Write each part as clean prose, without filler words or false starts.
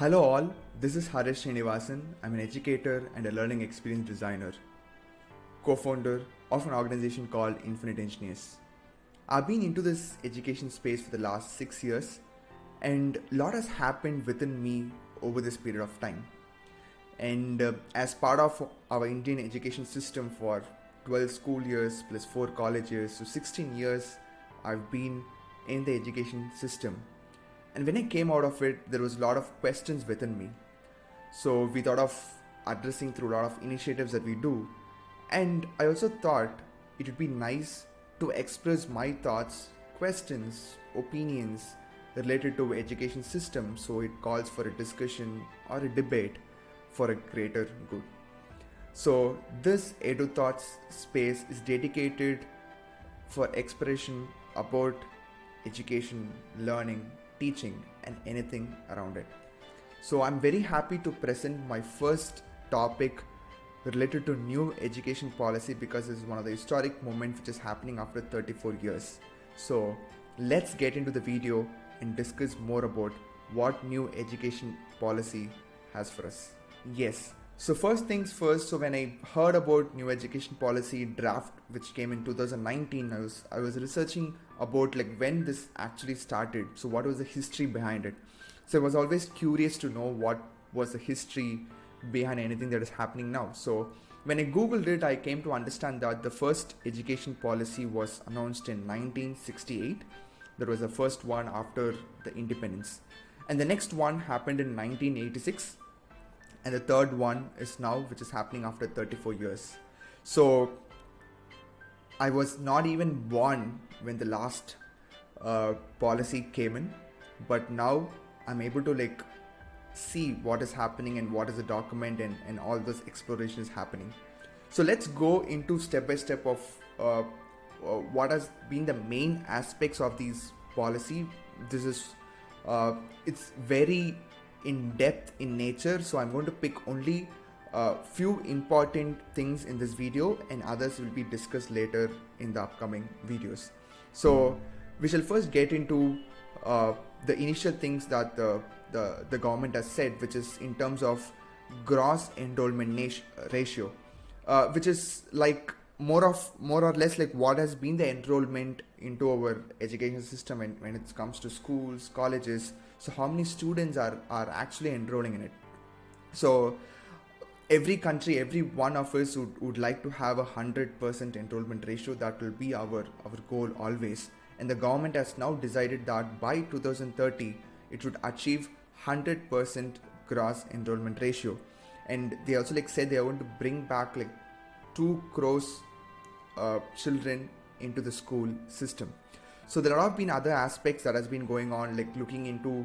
Hello all, this is Harish Srinivasan. I'm an educator and a learning experience designer, co-founder of an organization called Infinite Engineers. I've been into this education space for the last 6 years, and a lot has happened within me over this period of time. And as part of our Indian education system for 12 school years plus 4 college years, so 16 years I've been in the education system. And when I came out of it, there was a lot of questions within me. So we thought of addressing through a lot of initiatives that we do. And I also thought it would be nice to express my thoughts, questions, opinions related to education system. So it calls for a discussion or a debate for a greater good. So this Edu Thoughts space is dedicated for expression about education, learning, teaching, and anything around it. So I'm very happy to present my first topic related to new education policy because it's one of the historic moments which is happening after 34 years. So let's get into the video and discuss more about what new education policy has for us. Yes. So first things first, so when I heard about new education policy draft which came in 2019, I was researching about like when this actually started. So what was the history behind it? So I was always curious to know what was the history behind anything that is happening now. So when I googled it, I came to understand that the first education policy was announced in 1968. That was the first one after the independence. And the next one happened in 1986. And the third one is now, which is happening after 34 years. So I was not even born when the last policy came in, but now I'm able to like see what is happening and what is the document and all this exploration is happening. So let's go into step by step of what has been the main aspects of these policy. This is it's very in depth in nature, so I'm going to pick only few important things in this video, and others will be discussed later in the upcoming videos. So we shall first get into the initial things that the government has said, which is in terms of gross enrollment ratio, which is like more or less like what has been the enrollment into our education system when it comes to schools, colleges. So how many students are actually enrolling in it. So every country, every one of us would like to have 100% enrollment ratio. That will be our goal always. And the government has now decided that by 2030, it would achieve 100% gross enrollment ratio. And they also like said they are going to bring back like 2 crores children into the school system. So there have been other aspects that has been going on, like looking into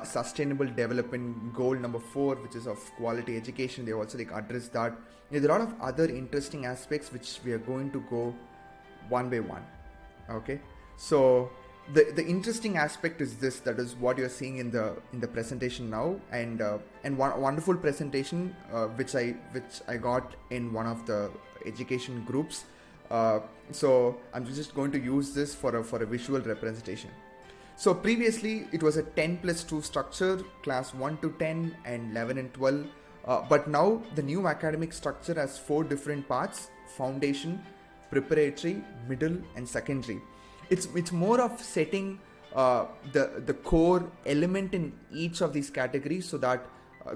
sustainable development goal number 4, which is of quality education. They also like address that. There are a lot of other interesting aspects which we are going to go one by one. Okay. So the interesting aspect is this, that is what you're seeing in the presentation now, and one wonderful presentation which I got in one of the education groups. So I'm just going to use this for a visual representation. So previously it was a 10+2 structure, class 1 to 10 and 11 and 12. But now the new academic structure has 4 different parts: foundation, preparatory, middle and secondary. It's more of setting the core element in each of these categories so that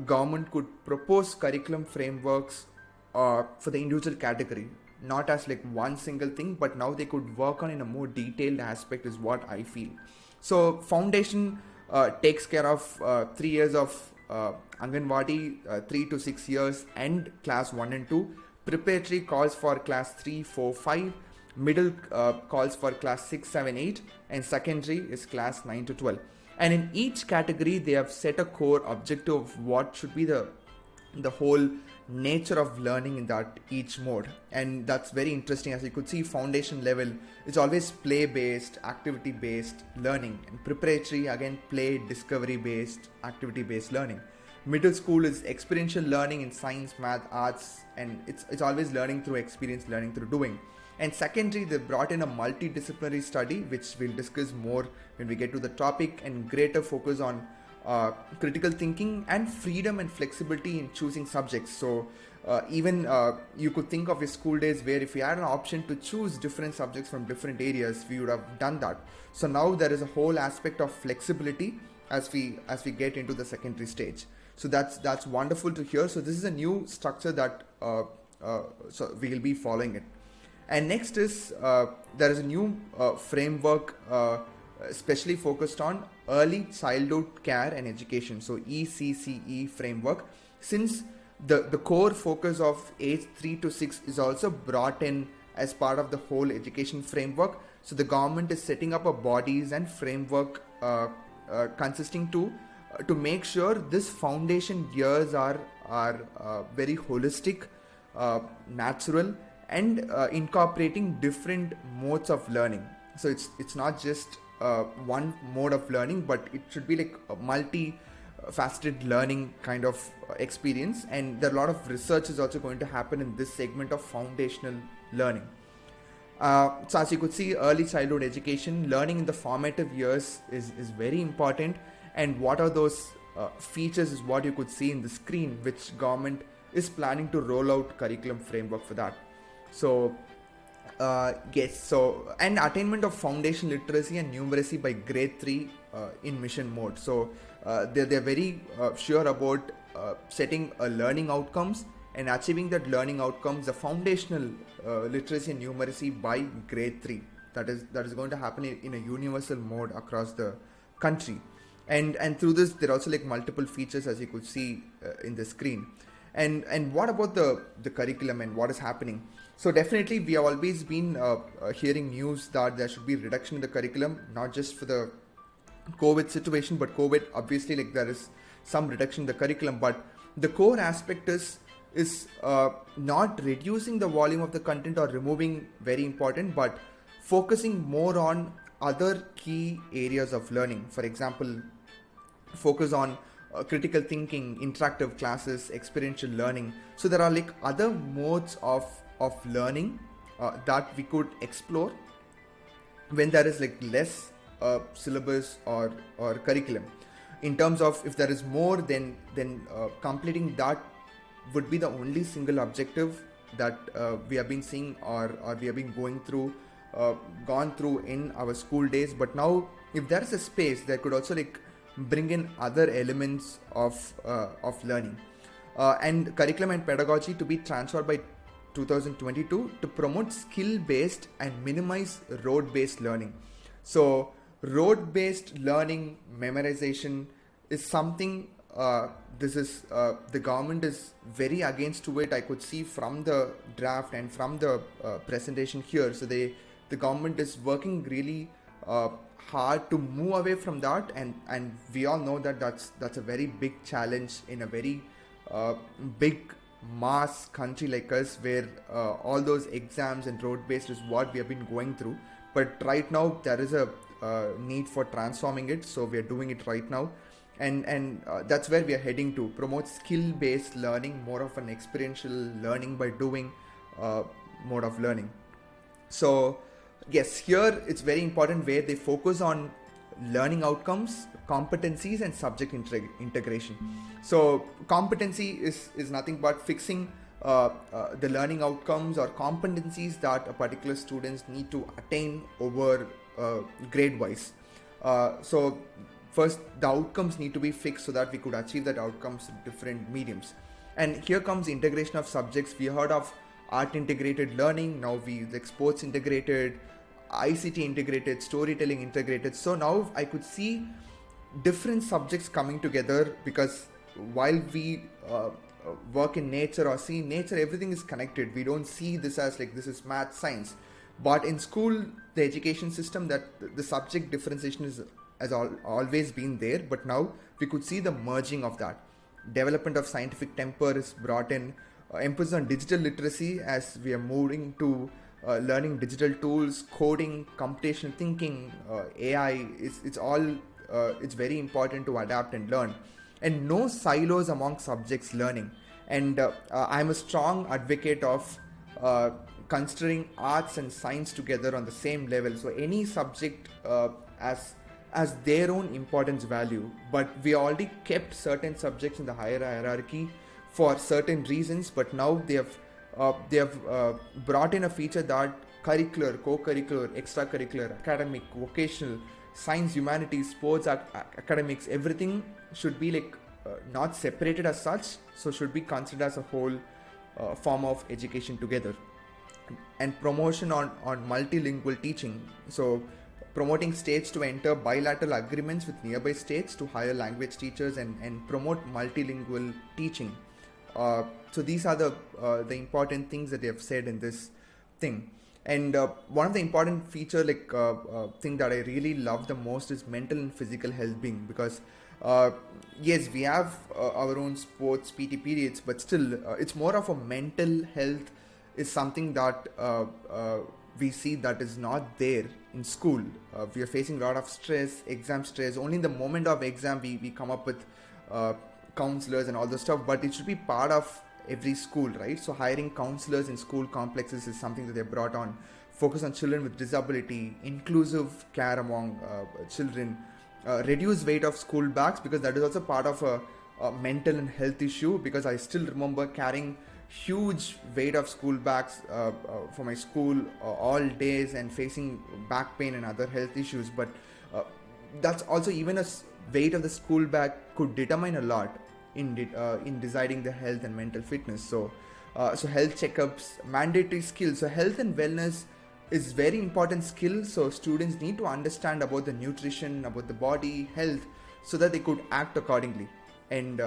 government could propose curriculum frameworks for the individual category. Not as like one single thing, but now they could work on in a more detailed aspect is what I feel. So foundation takes care of 3 years of Anganwadi, 3 to 6 years, and class 1 and 2. Preparatory calls for class 3, 4, 5. Middle calls for class 6, 7, 8. And secondary is class 9 to 12. And in each category, they have set a core objective of what should be the whole nature of learning in that each mode. And that's very interesting. As you could see, foundation level is always play based, activity based learning, and preparatory again play, discovery based, activity based learning. Middle school is experiential learning in science, math, arts, and it's always learning through experience, learning through doing. And secondary, they brought in a multidisciplinary study, which we'll discuss more when we get to the topic, and greater focus on critical thinking, and freedom and flexibility in choosing subjects. So even you could think of your school days where if you had an option to choose different subjects from different areas, we would have done that. So now there is a whole aspect of flexibility as we get into the secondary stage. So that's wonderful to hear. So this is a new structure that so we will be following it. And next is there is a new framework especially focused on early childhood care and education, so ECCE framework. Since the core focus of age 3 to 6 is also brought in as part of the whole education framework, so the government is setting up a bodies and framework consisting to make sure this foundation years are very holistic, natural, and incorporating different modes of learning. So it's not just one mode of learning, but it should be like a multi-faceted learning kind of experience. And there are a lot of research is also going to happen in this segment of foundational learning. So as you could see, early childhood education, learning in the formative years is very important. And what are those features is what you could see in the screen, which government is planning to roll out curriculum framework for that. So yes, so and attainment of foundation literacy and numeracy by grade 3 in mission mode. So they're very sure about setting learning outcomes and achieving that learning outcomes, the foundational literacy and numeracy by grade 3. That is going to happen in a universal mode across the country. And through this, there are also like multiple features as you could see in the screen. And what about the curriculum and what is happening? So definitely we have always been hearing news that there should be reduction in the curriculum, not just for the COVID situation, but COVID obviously like there is some reduction in the curriculum, but the core aspect is not reducing the volume of the content or removing, very important, but focusing more on other key areas of learning. For example, focus on critical thinking, interactive classes, experiential learning. So there are like other modes of learning that we could explore when there is like less syllabus or curriculum. In terms of if there is more, then completing that would be the only single objective that we have been seeing or we have been gone through in our school days. But now if there is a space, there could also like bring in other elements of learning and curriculum and pedagogy to be transferred by 2022 to promote skill-based and minimize rote-based learning. So rote-based learning, memorization is something the government is very against to it. I could see from the draft and from the presentation here. So the government is working really hard to move away from that, and we all know that that's a very big challenge in a very big mass country like us, where all those exams and rote based is what we have been going through. But right now there is a need for transforming it, so we are doing it right now, and that's where we are heading to promote skill based learning, more of an experiential learning by doing mode of learning. So yes, here it's very important where they focus on learning outcomes, competencies, and subject integration. So competency is nothing but fixing the learning outcomes or competencies that a particular students need to attain over grade wise. So first the outcomes need to be fixed so that we could achieve that outcomes in different mediums. And here comes integration of subjects. We heard of art integrated learning, now we like sports integrated, ICT integrated, storytelling integrated. So now I could see different subjects coming together, because while we work in nature or see nature, everything is connected. We don't see this as like this is math, science. But in school, the education system, that the subject differentiation has always been there. But now we could see the merging of that. Development of scientific temper is brought in. Emphasis on digital literacy as we are moving to learning digital tools, coding, computational thinking, AI. It's very important to adapt and learn, and no silos among subjects learning. And I'm a strong advocate of considering arts and science together on the same level. So any subject as as their own importance value, but we already kept certain subjects in the higher hierarchy for certain reasons, but now they have brought in a feature that curricular, co-curricular, extracurricular, academic, vocational, science, humanities, sports, academics, everything should be like not separated as such, so should be considered as a whole form of education together. And promotion on multilingual teaching, so promoting states to enter bilateral agreements with nearby states to hire language teachers and promote multilingual teaching. So these are the important things that they have said in this thing. And one of the important feature, thing that I really love the most is mental and physical health being, because yes, we have our own sports PT periods, but still it's more of a mental health is something that we see that is not there in school. We are facing a lot of stress, exam stress. Only in the moment of exam we come up with counselors and all this stuff, but it should be part of every school, right? So hiring counselors in school complexes is something that they brought on. Focus on children with disability, inclusive care among children, reduce weight of school bags, because that is also part of a mental and health issue, because I still remember carrying huge weight of school bags for my school all days and facing back pain and other health issues. But that's also, even a weight of the school bag could determine a lot in deciding the health and mental fitness. So health checkups, mandatory skills. So health and wellness is very important skill. So students need to understand about the nutrition, about the body health, so that they could act accordingly. And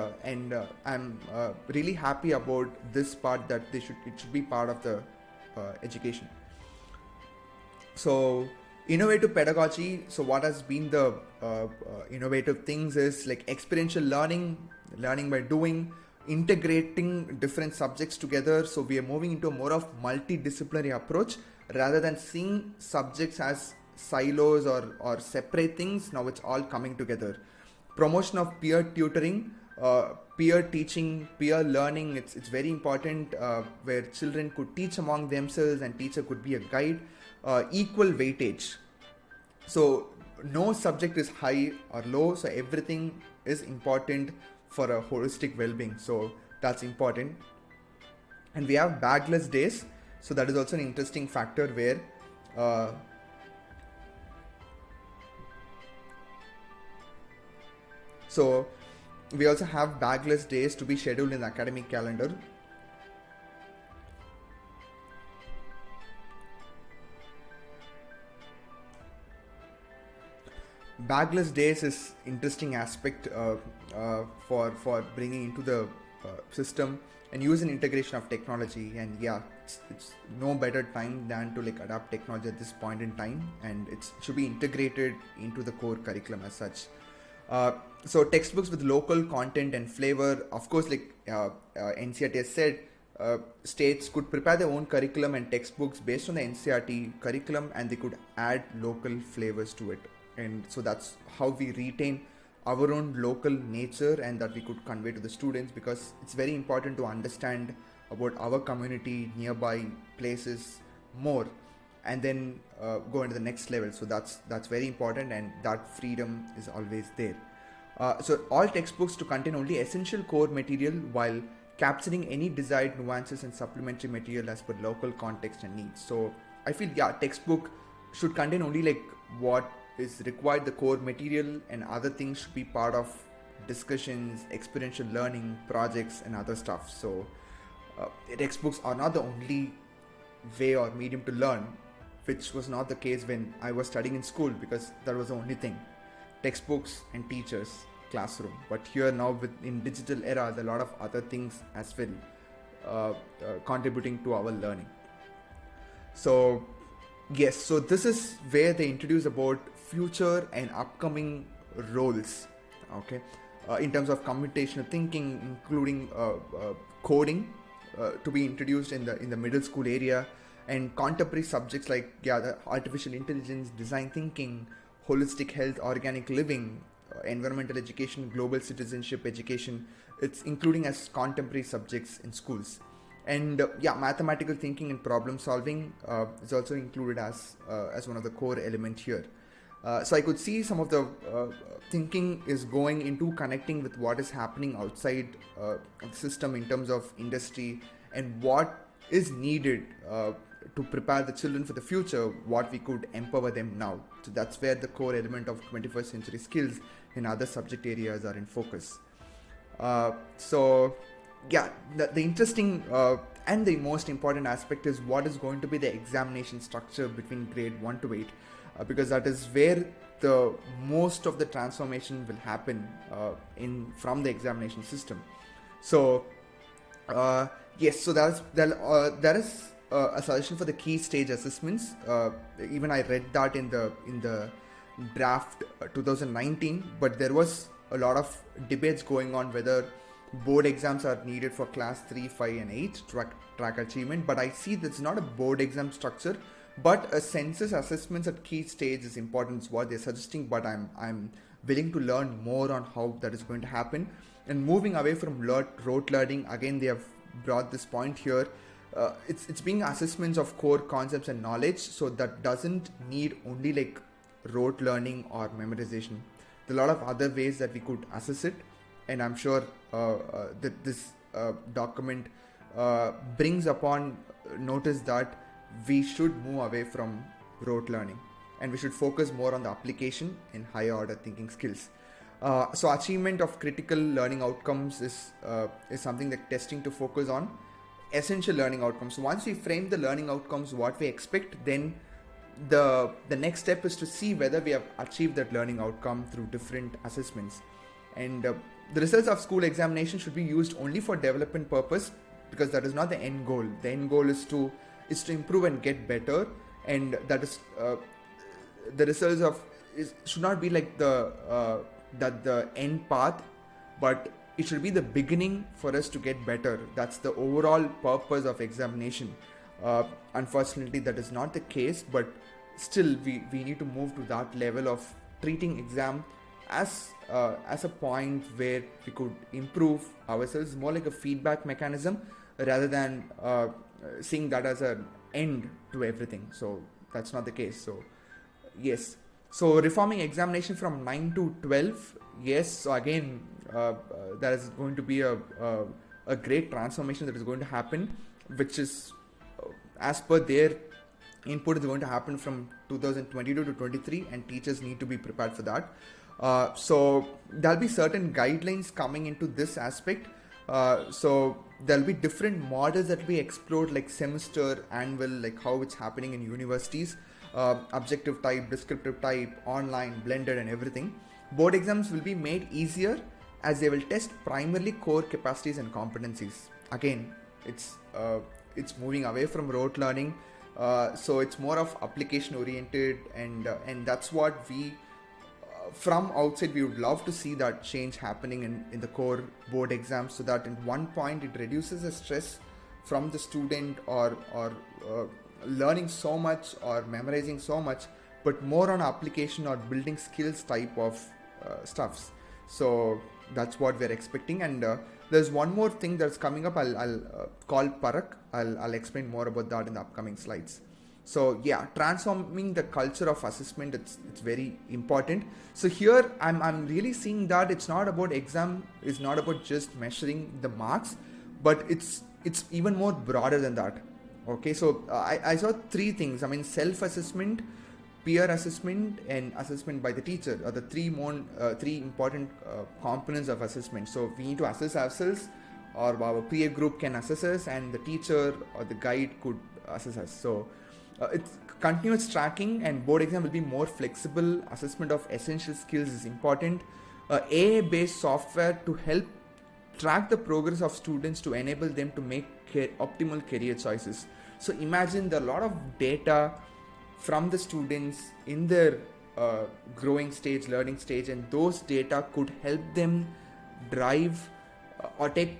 I'm really happy about this part, that it should be part of the education. So innovative pedagogy. So what has been the innovative things is like experiential learning by doing, integrating different subjects together. So we are moving into a more of multidisciplinary approach rather than seeing subjects as silos or separate things. Now it's all coming together. Promotion of peer tutoring, peer teaching, peer learning. It's very important, where children could teach among themselves and teacher could be a guide. Equal weightage. So no subject is high or low, so everything is important for a holistic well-being. So that's important. And we have bagless days. So that is also an interesting factor, where so we also have bagless days to be scheduled in the academic calendar. Bagless days is interesting aspect for bringing into the system and use an integration of technology. And yeah, it's no better time than to like adapt technology at this point in time, and it should be integrated into the core curriculum as such. So textbooks with local content and flavor. Of course, like NCERT has said, states could prepare their own curriculum and textbooks based on the NCERT curriculum, and they could add local flavors to it. And so that's how we retain our own local nature, and that we could convey to the students, because it's very important to understand about our community, nearby places more, and then go into the next level. So that's very important, and that freedom is always there. So all textbooks to contain only essential core material, while capturing any desired nuances and supplementary material as per local context and needs. So I feel, yeah, textbook should contain only like what is required, the core material, and other things should be part of discussions, experiential learning, projects, and other stuff. So textbooks are not the only way or medium to learn, which was not the case when I was studying in school, because that was the only thing, textbooks and teachers, classroom. But here now, in digital era, there are a lot of other things as well contributing to our learning. So yes, so this is where they introduce about future and upcoming roles, okay, in terms of computational thinking, including coding to be introduced in the middle school area, and contemporary subjects like the artificial intelligence, design thinking, holistic health, organic living, environmental education, global citizenship education. It's including as contemporary subjects in schools. And mathematical thinking and problem solving is also included as one of the core element here. So I could see some of the thinking is going into connecting with what is happening outside of the system in terms of industry and what is needed to prepare the children for the future, what we could empower them now. So that's where the core element of 21st century skills in other subject areas are in focus. So yeah, the interesting and the most important aspect is what is going to be the examination structure between grade 1 to 8, because that is where the most of the transformation will happen from the examination system. So yes, so there is a suggestion for the key stage assessments. Even I read that in the draft 2019, but there was a lot of debates going on whether board exams are needed for class 3, 5 and 8 track achievement. But I see that's not a board exam structure, but a census assessments at key stage is important, is what they're suggesting. But I'm willing to learn more on how that is going to happen. And moving away from rote learning, again they have brought this point here. It's being assessments of core concepts and knowledge, so that doesn't need only like rote learning or memorization. There are a lot of other ways that we could assess it, and I'm sure that this document brings upon notice that we should move away from rote learning and we should focus more on the application and higher order thinking skills. So achievement of critical learning outcomes is something that testing to focus on essential learning outcomes. So once we frame the learning outcomes, what we expect, then the next step is to see whether we have achieved that learning outcome through different assessments. And the results of school examination should be used only for development purpose, because that is not the end goal. The end goal is to improve and get better, and that is the results of should not be like the end path, but it should be the beginning for us to get better. That's the overall purpose of examination. Unfortunately, that is not the case, but still we need to move to that level of treating exam as a point where we could improve ourselves, more like a feedback mechanism rather than seeing that as an end to everything. So that's not the case. So yes, so reforming examination from 9 to 12, yes. So again, there is going to be a great transformation that is going to happen, which is as per their input is going to happen from 2022 to 23, and teachers need to be prepared for that. So there'll be certain guidelines coming into this aspect. So there'll be different models that will be explored, like semester, annual, like how it's happening in universities, objective type, descriptive type, online, blended and everything. Board exams will be made easier as they will test primarily core capacities and competencies. Again, it's moving away from rote learning, so it's more of application oriented, and that's what we from outside we would love to see that change happening in the core board exams, so that at one point it reduces the stress from the student or learning so much or memorizing so much, but more on application or building skills type of stuffs. So that's what we're expecting. And there's one more thing that's coming up. I'll call PARAKH. I'll explain more about that in the upcoming slides. So yeah, transforming the culture of assessment, it's very important. So here I'm really seeing that it's not about exam, it's not about just measuring the marks, but it's even more broader than that. Okay, so I saw three things. I mean, self-assessment, peer assessment, and assessment by the teacher are the three important components of assessment. So we need to assess ourselves, or our peer group can assess us, and the teacher or the guide could assess us. So it's continuous tracking, and board exam will be more flexible. Assessment of essential skills is important. AI-based software to help track the progress of students to enable them to make optimal career choices. So imagine there are a lot of data from the students in their growing stage, learning stage, and those data could help them drive or take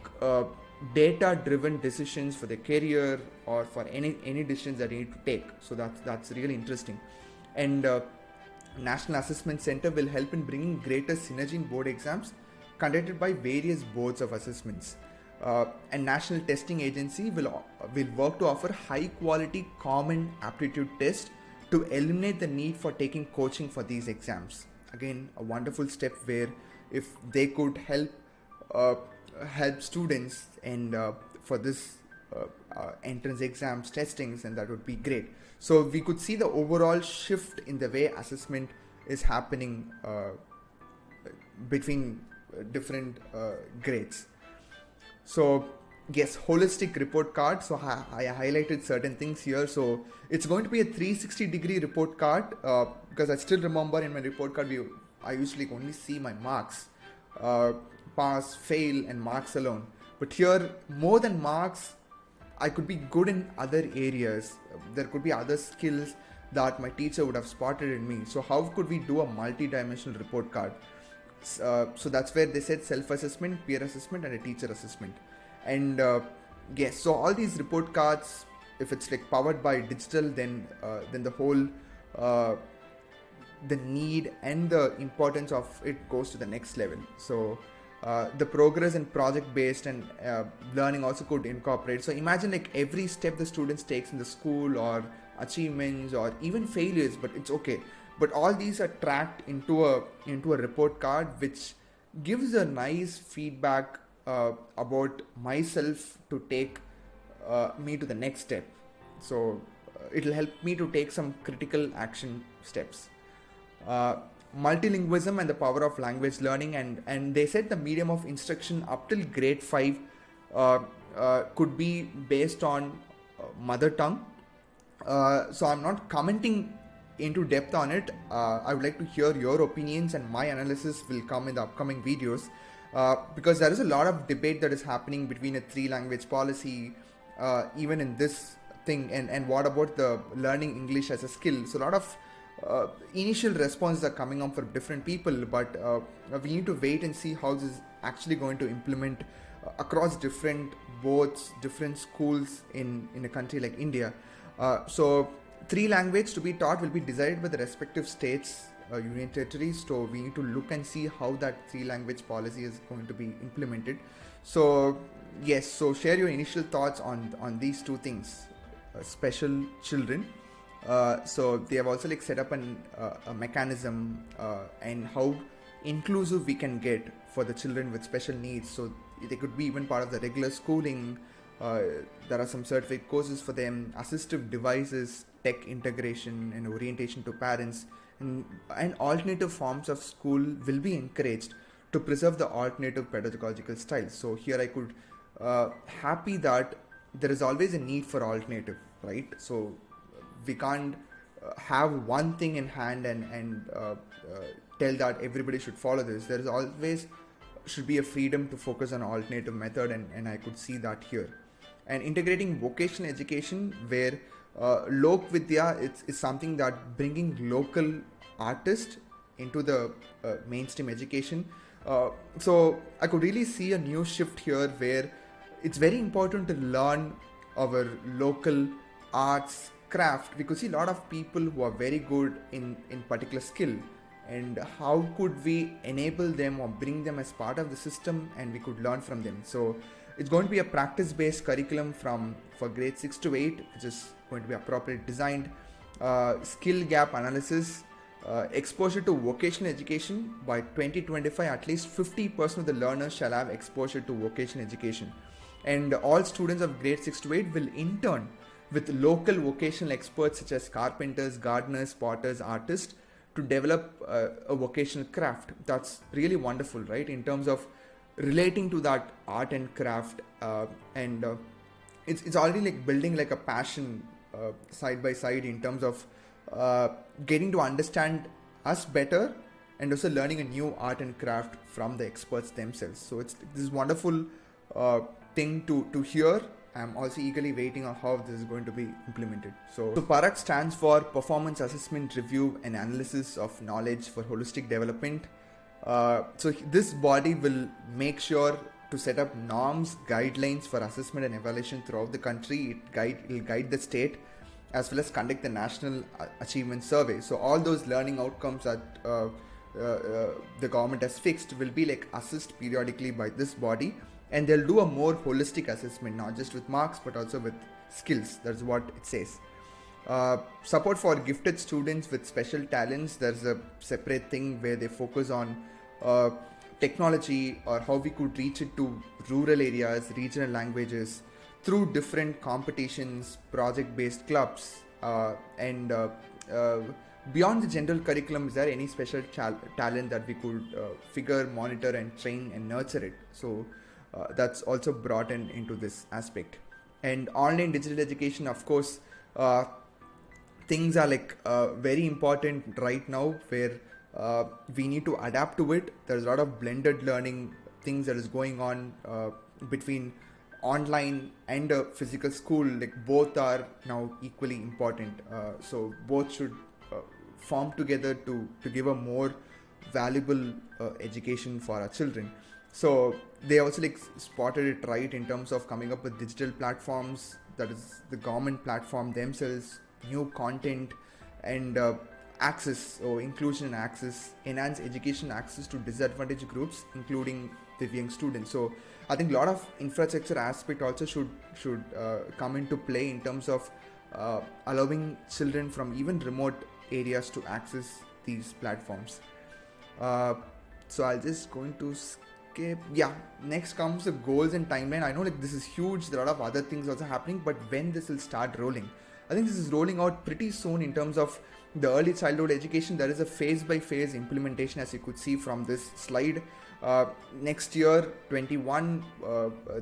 data-driven decisions for their career or for any decisions that they need to take. So that's really interesting. And National Assessment Center will help in bringing greater synergy in board exams conducted by various boards of assessments. And National Testing Agency will work to offer high quality common aptitude test to eliminate the need for taking coaching for these exams. Again, a wonderful step where if they could help students and for this entrance exams testings, and that would be great. So we could see the overall shift in the way assessment is happening between different grades. So yes, holistic report card. So I highlighted certain things here. So it's going to be a 360-degree report card because I still remember in my report card I usually only see my marks, pass, fail, and marks alone. But here, more than marks, I could be good in other areas. There could be other skills that my teacher would have spotted in me. So how could we do a multi-dimensional report card? So that's where they said self-assessment, peer assessment, and a teacher assessment. And yes, so all these report cards, if it's like powered by digital, then the whole the need and the importance of it goes to the next level. So the progress and project based and learning also could incorporate. So imagine like every step the students takes in the school, or achievements, or even failures, but it's okay. But all these are tracked into a report card, which gives a nice feedback about myself to take me to the next step. So it'll help me to take some critical action steps. Multilingualism and the power of language learning, and they said the medium of instruction up till grade 5 could be based on mother tongue. So I'm not commenting into depth on it. I would like to hear your opinions, and my analysis will come in the upcoming videos, because there is a lot of debate that is happening between a 3-language policy, even in this thing, and what about the learning English as a skill. So a lot of initial responses are coming up for different people, but we need to wait and see how this is actually going to implement across different boards, different schools in a country like India. So 3 languages to be taught will be decided by the respective states, union territories. So we need to look and see how that 3-language policy is going to be implemented. So yes, so share your initial thoughts on these 2 things. Special children. So they have also like set up a mechanism and how inclusive we can get for the children with special needs. So they could be even part of the regular schooling. There are some certificate courses for them, assistive devices, tech integration, and orientation to parents, and alternative forms of school will be encouraged to preserve the alternative pedagogical styles. So here I could happy that there is always a need for alternative, right? So we can't have one thing in hand and tell that everybody should follow this. There is always should be a freedom to focus on alternative method, and I could see that here. And integrating vocational education, where Lok Vidya is something that bringing local artists into the mainstream education. So I could really see a new shift here, where it's very important to learn our local arts, craft. We could see a lot of people who are very good in particular skill, and how could we enable them or bring them as part of the system, and we could learn from them. So it's going to be a practice-based curriculum for grade 6 to 8, which is going to be appropriately designed. Skill gap analysis, exposure to vocational education. By 2025, at least 50% of the learners shall have exposure to vocational education, and all students of grade 6 to 8 will intern with local vocational experts such as carpenters, gardeners, potters, artists, to develop a vocational craft. That's really wonderful, right? In terms of relating to that art and craft, and it's already like building like a passion side by side, in terms of getting to understand us better, and also learning a new art and craft from the experts themselves. So it's this wonderful thing to hear. I'm also eagerly waiting on how this is going to be implemented. So PARAKH stands for Performance Assessment Review and Analysis of Knowledge for Holistic Development. So this body will make sure to set up norms, guidelines for assessment and evaluation throughout the country. It will guide the state, as well as conduct the National Achievement Survey. So all those learning outcomes that the government has fixed will be like assessed periodically by this body, and they'll do a more holistic assessment, not just with marks but also with skills. That's what it says. Support for gifted students with special talents. There's a separate thing where they focus on technology or how we could reach it to rural areas, regional languages through different competitions, project-based clubs, and beyond the general curriculum. Is there any special talent that we could figure, monitor, and train and nurture it? So that's also brought into this aspect. And online digital education, of course, things are very important right now, where we need to adapt to it. There's a lot of blended learning things that is going on between online and a physical school. Both are now equally important, so both should form together to give a more valuable education for our children. So they also spotted it right in terms of coming up with digital platforms, that is the government platform themselves, new content, and access or inclusion and access, enhance education access to disadvantaged groups, including the young students. So I think a lot of infrastructure aspect also should come into play in terms of allowing children from even remote areas to access these platforms. So I'll just going to skip. Yeah, next comes the goals and timeline. I know this is huge. There are a lot of other things also happening, but when this will start rolling? I think this is rolling out pretty soon in terms of the early childhood education. There is a phase-by-phase implementation, as you could see from this slide. Next year, 21,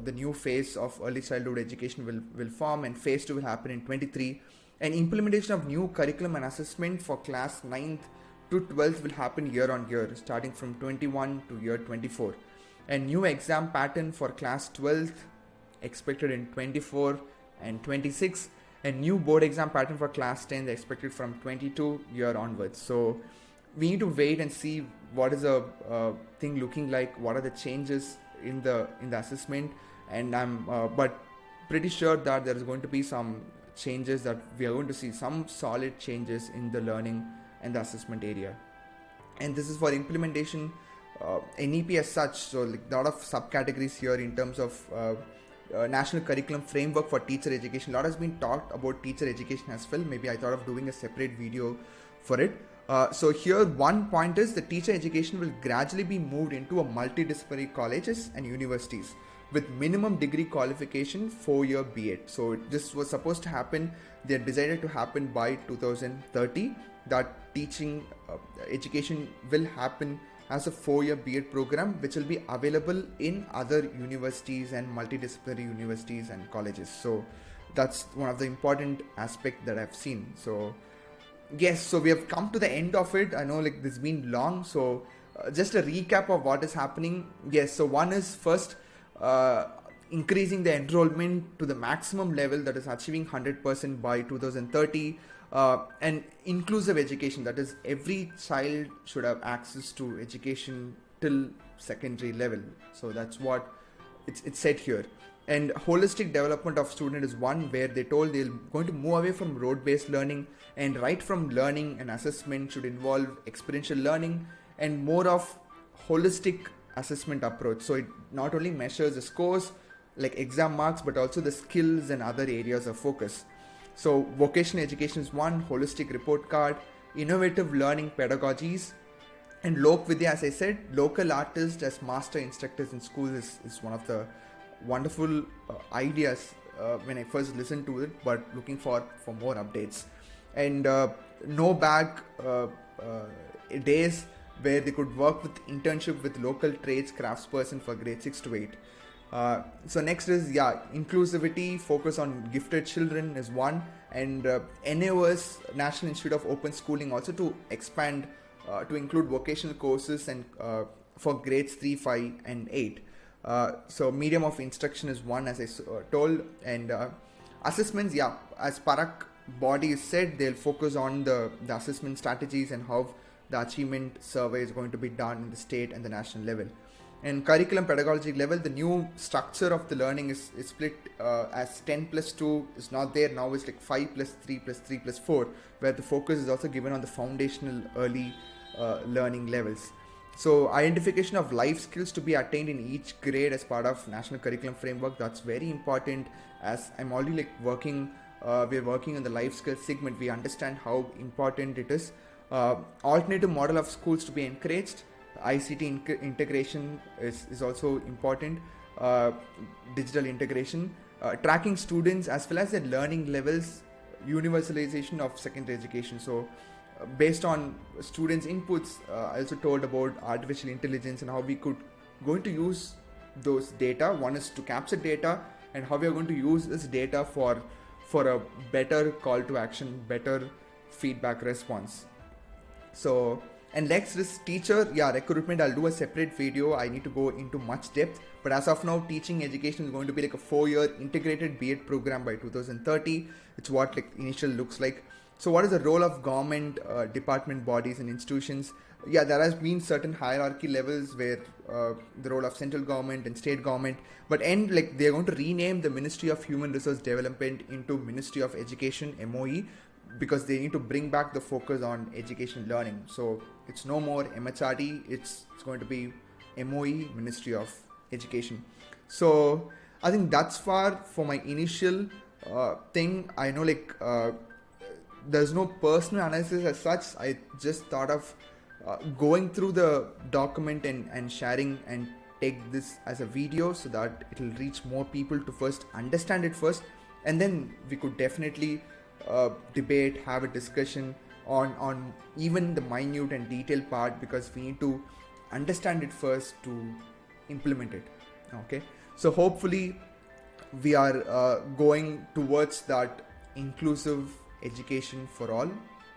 the new phase of early childhood education will form, and phase 2 will happen in 23. And implementation of new curriculum and assessment for class 9th to 12th will happen year on year, starting from 21 to year 24. And new exam pattern for class 12th expected in 24 and 26. And new board exam pattern for class 10 expected from 22 year onwards. So we need to wait and see what is the thing looking like, what are the changes in the assessment, and I'm but pretty sure that there is going to be some changes, that we are going to see some solid changes in the learning and the assessment area. And this is for implementation NEP as such. So a lot of subcategories here in terms of national curriculum framework for teacher education. A lot has been talked about teacher education as well. Maybe I thought of doing a separate video for it. So here one point is the teacher education will gradually be moved into a multidisciplinary colleges and universities with minimum degree qualification 4-year B.Ed. So this was supposed to happen, they decided to happen by 2030, that teaching education will happen as a 4-year B.Ed program, which will be available in other universities and multidisciplinary universities and colleges. So that's one of the important aspects that I've seen. So yes, so we have come to the end of it. I know this has been long, so just a recap of what is happening. Yes, so one is first increasing the enrollment to the maximum level, that is achieving 100% by 2030, and inclusive education, that is every child should have access to education till secondary level. So that's what it's said here. And holistic development of student is one, where they told they're going to move away from road-based learning, and right from learning and assessment should involve experiential learning and more of holistic assessment approach. So it not only measures the scores like exam marks, but also the skills and other areas of focus. So vocational education is one, holistic report card, innovative learning pedagogies, and Lok Vidya, as I said, local artists as master instructors in schools is one of the wonderful ideas when I first listened to it, but looking for more updates. And no bag days, where they could work with internship with local trades craftsperson for grade 6 to 8. So next is inclusivity, focus on gifted children is one, and NAOS, National Institute of Open Schooling, also to expand to include vocational courses and for grades 3, 5 and 8. So medium of instruction is one, as I told, and assessments, as PARAKH body is said, they'll focus on the assessment strategies and how the achievement survey is going to be done in the state and the national level. And curriculum pedagogy level, the new structure of the learning is split as 10 plus 2 is not there. Now it's 5 plus 3 plus 3 plus 4, where the focus is also given on the foundational early learning levels. So identification of life skills to be attained in each grade as part of national curriculum framework, that's very important, as I'm already working we're working on the life skills segment, we understand how important it is. Alternative model of schools to be encouraged. ICT integration is also important. Digital integration, tracking students as well as their learning levels, universalization of secondary education. So based on students' inputs, I also told about artificial intelligence and how we could going to use those data. One is to capture data, and how we are going to use this data for a better call to action, better feedback response. So, and next is teacher, recruitment. I'll do a separate video. I need to go into much depth, but as of now, teaching education is going to be like a 4-year integrated B.Ed program by 2030. It's what like initial looks like. So what is the role of government, department bodies and institutions? There has been certain hierarchy levels where the role of central government and state government, but they're going to rename the Ministry of Human Resource Development into Ministry of Education, MOE, because they need to bring back the focus on education learning. So it's no more MHRD, it's going to be MOE, Ministry of Education. So I think that's far for my initial thing. I know there's no personal analysis as such. I just thought of going through the document and sharing and take this as a video so that it will reach more people to first understand it first, and then we could definitely debate, have a discussion on even the minute and detailed part, because we need to understand it first to implement it. Okay, so hopefully we are going towards that inclusive education for all,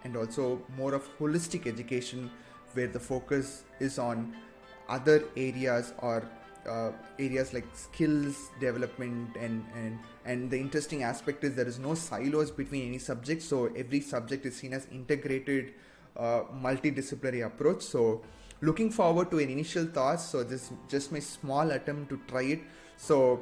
and also more of holistic education where the focus is on other areas, or areas like skills development, and the interesting aspect is there is no silos between any subject, so every subject is seen as integrated multidisciplinary approach. So looking forward to an initial thoughts. So this is just my small attempt to try it. So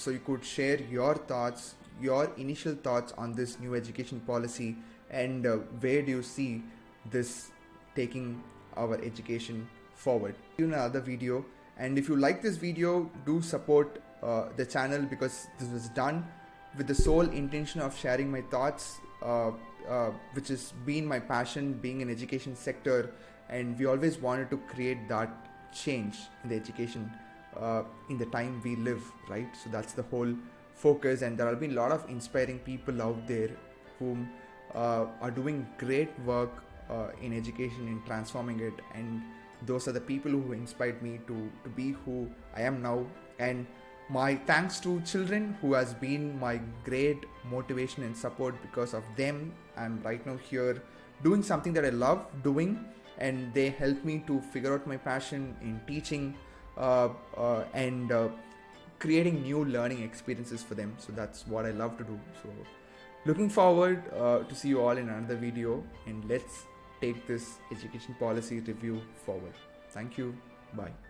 you could share your thoughts, your initial thoughts on this new education policy, and where do you see this taking our education forward. In another video, and if you like this video, do support the channel, because this was done with the sole intention of sharing my thoughts, which has been my passion being in education sector, and we always wanted to create that change in the education in the time we live, right? So that's the whole focus, and there have been a lot of inspiring people out there whom are doing great work in education, in transforming it, and those are the people who inspired me to be who I am now. And my thanks to children who has been my great motivation and support. Because of them, I'm right now here doing something that I love doing, and they help me to figure out my passion in teaching and creating new learning experiences for them. So that's what I love to do. So looking forward to see you all in another video, and let's take this education policy review forward. Thank you. Bye.